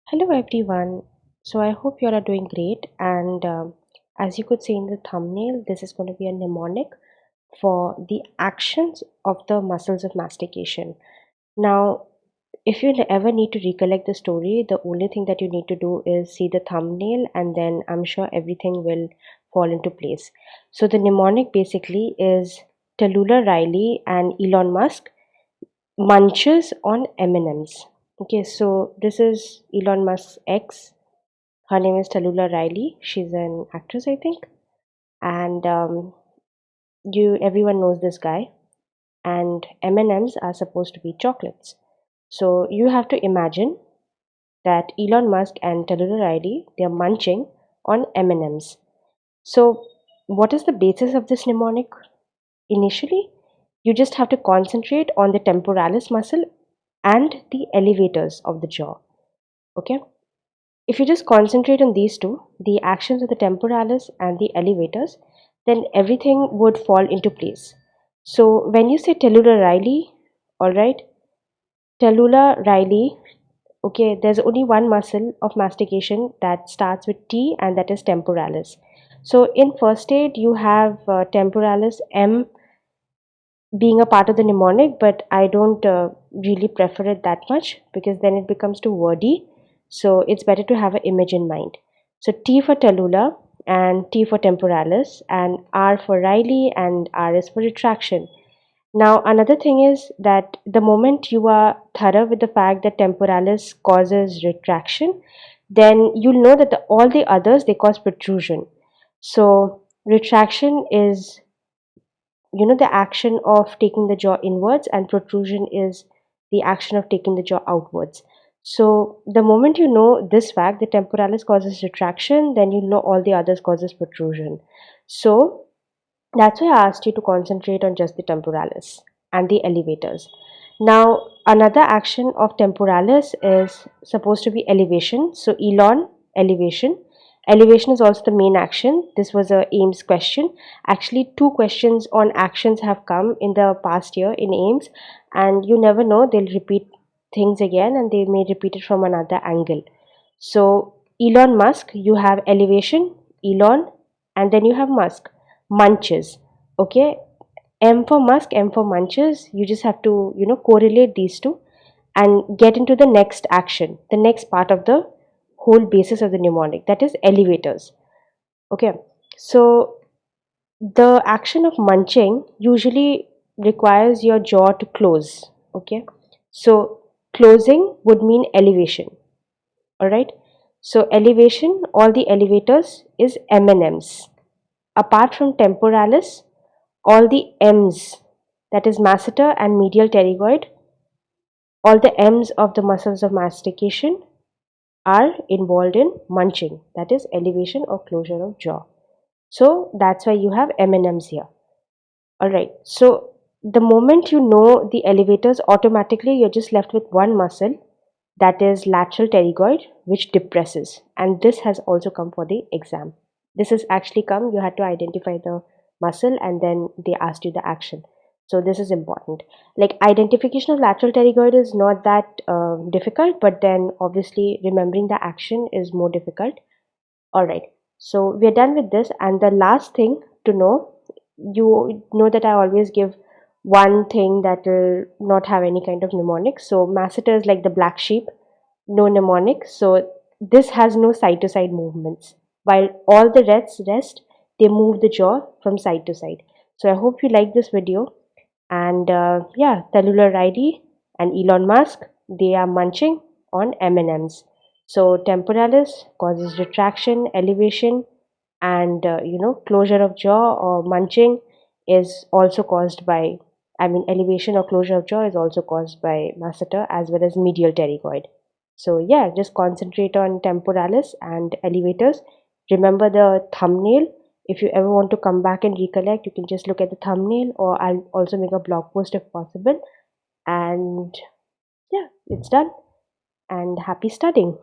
Hello everyone. So I hope you all are doing great. And as you could see in the thumbnail, this is going to be a mnemonic for the actions of the muscles of mastication. Now, if you ever need to recollect the story, the only thing that you need to do is see the thumbnail, and then I'm sure everything will fall into place. So the mnemonic basically is Tallulah Riley and Elon Musk munches on M&Ms. Okay, so this is Elon Musk's ex. Her name is Tallulah Riley. She's an actress, I think, and you everyone knows this guy. And M&Ms are supposed to be chocolates. So you have to imagine that Elon Musk and Tallulah Riley, they are munching on M&Ms. So what is the basis of this mnemonic? Initially, you just have to concentrate on the temporalis muscle and the elevators of the jaw. Okay, if you just concentrate on these two, the actions of the temporalis and the elevators, then everything would fall into place. So when you say Tallulah Riley, all right, Tallulah Riley, okay, there's only one muscle of mastication that starts with T, and that is temporalis. So in first aid, you have temporalis M being a part of the mnemonic, but I don't really prefer it that much because then it becomes too wordy. So it's better to have an image in mind. So T for Tallulah and T for temporalis, and R for Riley, and R is for retraction. Now, another thing is that the moment you are thorough with the fact that temporalis causes retraction, then you'll know that all the others, they cause protrusion. So retraction is, the action of taking the jaw inwards, and protrusion is the action of taking the jaw outwards. So the moment you know this fact, the temporalis causes retraction, then you know all the others causes protrusion. So that's why I asked you to concentrate on just the temporalis and the elevators. Now, another action of temporalis is supposed to be elevation. So, Elon, elevation. Elevation is also the main action. This was a AIIMS question. Actually, two questions on actions have come in the past year in AIIMS, and you never know, they'll repeat things again and they may repeat it from another angle. So, Elon Musk, you have elevation, Elon, and then you have Musk, munches. Okay, M for Musk, M for munches. You just have to, correlate these two and get into the next action, the next part of the whole basis of the mnemonic, that is elevators. Okay, so the action of munching usually requires your jaw to close. Okay, so closing would mean elevation. All right, so elevation, all the elevators is M&Ms. Apart from temporalis, all the M's, that is masseter and medial pterygoid, all the M's of the muscles of mastication are involved in munching, that is elevation or closure of jaw. So that's why you have M&Ms here. Alright, so the moment you know the elevators, automatically you're just left with one muscle, that is lateral pterygoid, which depresses, and this has also come for the exam. This has actually come, you had to identify the muscle and then they asked you the action. So this is important. Like, identification of lateral pterygoid is not that difficult, but then obviously remembering the action is more difficult. Alright, so we're done with this, and the last thing to know, you know that I always give one thing that will not have any kind of mnemonic. So masseter is like the black sheep, no mnemonic. So this has no side to side movements, while all the rest they move the jaw from side to side. So I hope you like this video, and yeah, Tallulah Riley and Elon Musk, they are munching on M&Ms. So temporalis causes retraction, elevation, and closure of jaw or munching is also caused by, elevation or closure of jaw is also caused by masseter as well as medial pterygoid. So yeah, just concentrate on temporalis and elevators. Remember the thumbnail. If you ever want to come back and recollect, you can just look at the thumbnail, or I'll also make a blog post if possible. And yeah, it's done. And happy studying.